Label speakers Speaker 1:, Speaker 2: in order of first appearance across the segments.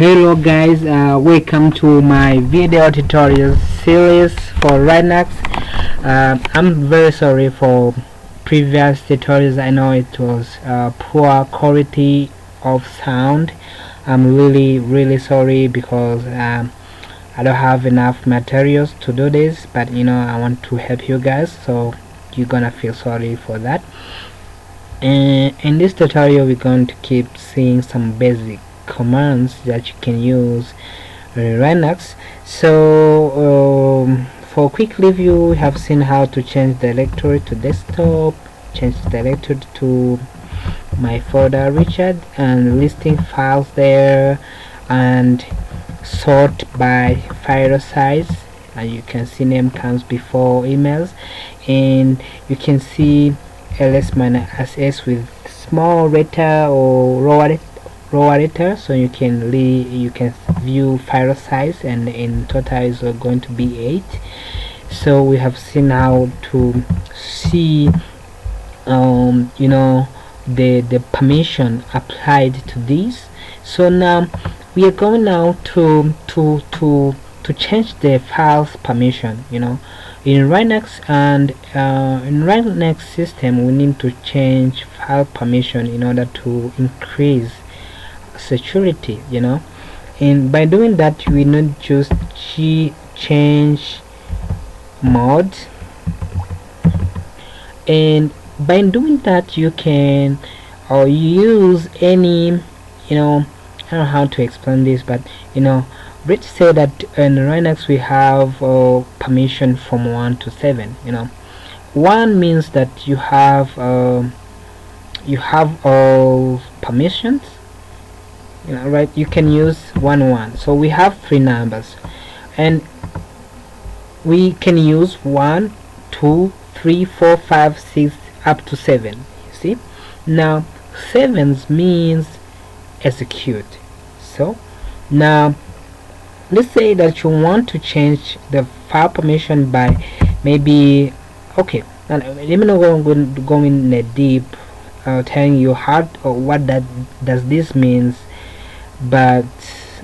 Speaker 1: Hello guys, welcome to my video tutorial series for Linux. I'm very sorry for previous tutorials. I know it was poor quality of sound. I'm really sorry because I don't have enough materials to do this, but I want to help you guys, so you're gonna feel sorry for that. And in this tutorial we're going to keep seeing some basic commands that you can use in Linux. So for a quick review, we have seen how to change the directory to desktop, change the directory to my folder Richard, and listing files there, and sort by file size, and you can see name comes before emails, and you can see ls-ss with small letter or lower letter, so you can view file size, and in total is going to be 8. So we have seen how to see the permission applied to this. So now we are going now to change the files permission. In Linux, and in Linux system we need to change file permission in order to increase security, and by doing that we not just change mode, and by doing that you can use any, I don't know how to explain this, but let's say that in Linux we have permission from 1 to 7. 1 means that you have all permissions, right? You can use 1 so we have 3 numbers, and we can use 1 2 3 4 5 6 up to 7. You see, now 7 means execute. So now let's say that you want to change the file permission by maybe, okay, now let me not go in a deep telling you how or what does this means, but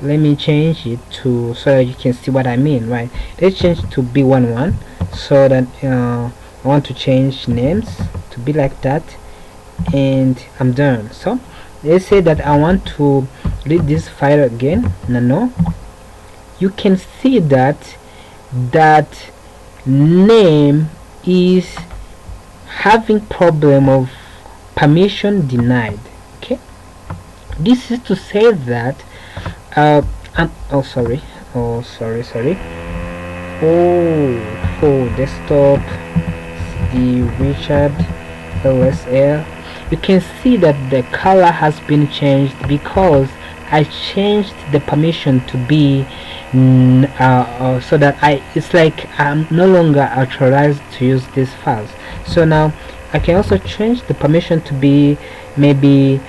Speaker 1: let me change it to so that you can see what I mean, right? Let's change to B11, so that I want to change names to be like that, and I'm done. So let's say that I want to read this file again. No, you can see that name is having problem of permission denied. Okay, this is to say that sorry, desktop the Richard LSL, you can see that the color has been changed because I changed the permission to be so that it's like I'm no longer authorized to use these files. So now I can also change the permission to be maybe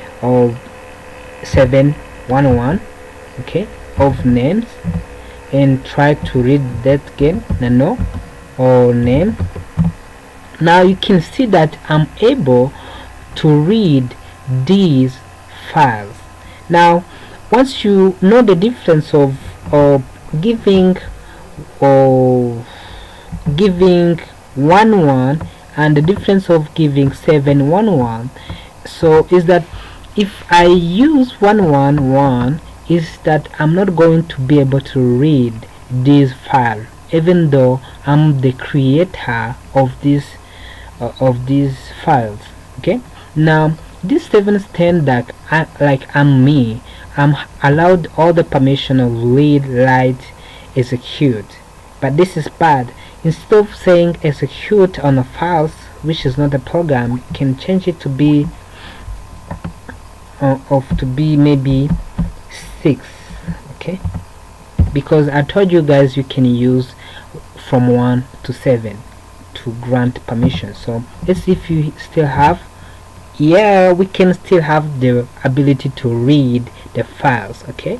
Speaker 1: 711, okay, of names, and try to read that again. No, or name. Now you can see that I'm able to read these files. Now once you know the difference of giving 11 and the difference of giving 711, so is that if I use 111, is that I'm not going to be able to read this file, even though I'm the creator of these files. Okay, now this 7 stand that I'm me. I'm allowed all the permission of read, write, execute, but this is bad. Instead of saying execute on a files, which is not a program, you can change it to be maybe 6. Okay, because I told you guys you can use from 1 to 7 to grant permission. So let's see if you still have, yeah, we can still have the ability to read the files. Okay,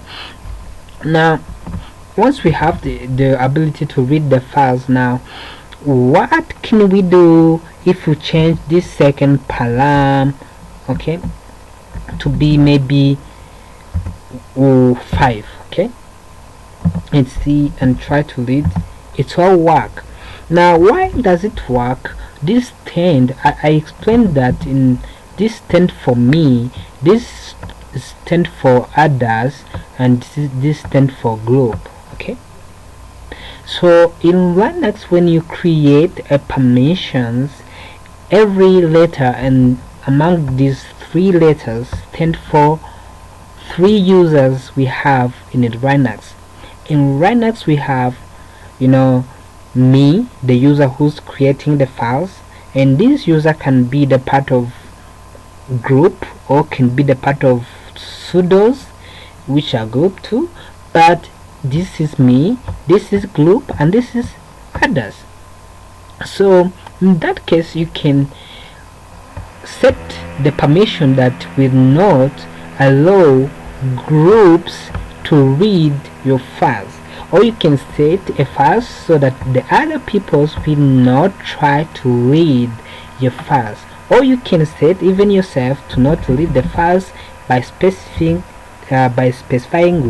Speaker 1: now once we have the ability to read the files, now what can we do if we change this second param, okay, to be maybe 5? and see and try to read. It's all work. Now why does it work? This stand, I explained that in this stand for me, this stand for others, and this stand for group. Okay, so in Linux, when you create a permissions, every letter and among these three letters stand for three users we have in Linux. In Linux we have, me, the user who's creating the files, and this user can be the part of group or can be the part of sudos, which are group too, but this is me, this is group, and this is others. So in that case you can set the permission that will not allow groups to read your files, or you can set a file so that the other peoples will not try to read your files, or you can set even yourself to not read the files by specifying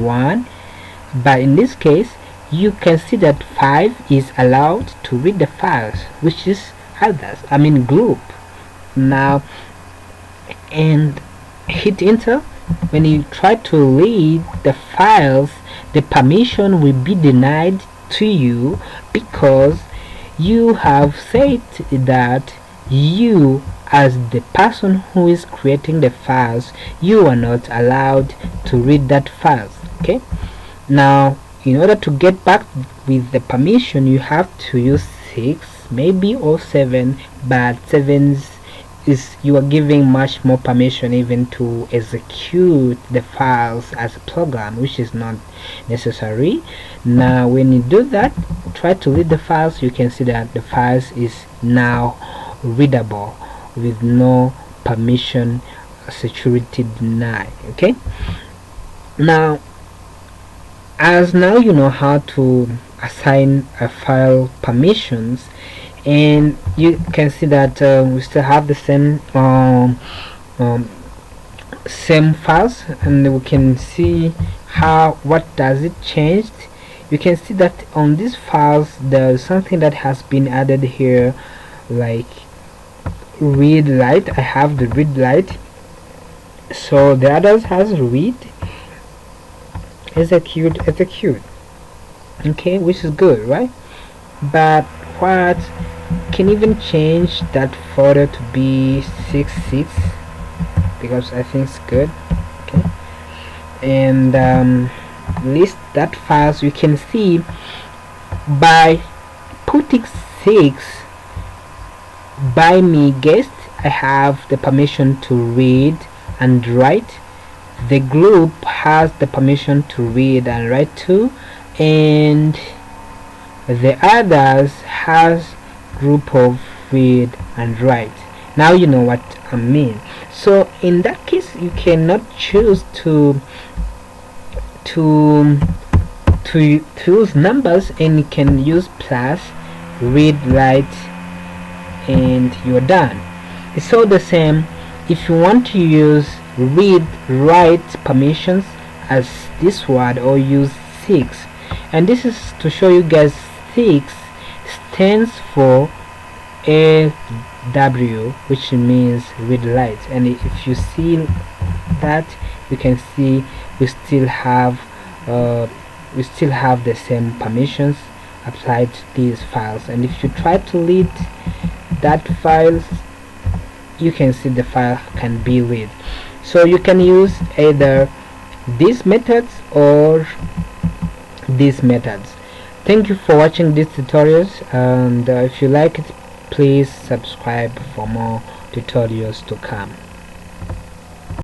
Speaker 1: one. But in this case you can see that 5 is allowed to read the files, which is others, group. Now, and hit enter. When you try to read the files, the permission will be denied to you because you have said that you, as the person who is creating the files, you are not allowed to read that files. Okay, now in order to get back with the permission, you have to use 6 maybe or 7, but 7 is you are giving much more permission even to execute the files as a program, which is not necessary. Now when you do that, try to read the files, you can see that the files is now readable with no permission security denied. Okay, now as now you know how to assign a file permissions, and you can see that we still have the same files, and we can see what does it changed. You can see that on these files there is something that has been added here, like read write. I have the read write, so the others has read, execute. Okay, which is good, right? But what can even change that folder to be 66 because I think it's good. Okay, and list that files. You can see by putting 6 by me guest, I have the permission to read and write. The group has the permission to read and write too, and the others has group of read and write. Now you know what I mean. So in that case you cannot choose to use numbers, and you can use plus, read, write, and you're done. It's all the same. If you want to use read write permissions as this word, or use 6, and this is to show you guys 6 stands for AW, which means read write. And if you see that, you can see we still have the same permissions applied to these files. And if you try to read that files, you can see the file can be read. So you can use either these methods or these methods. Thank you for watching these tutorials, and if you like it, please subscribe for more tutorials to come.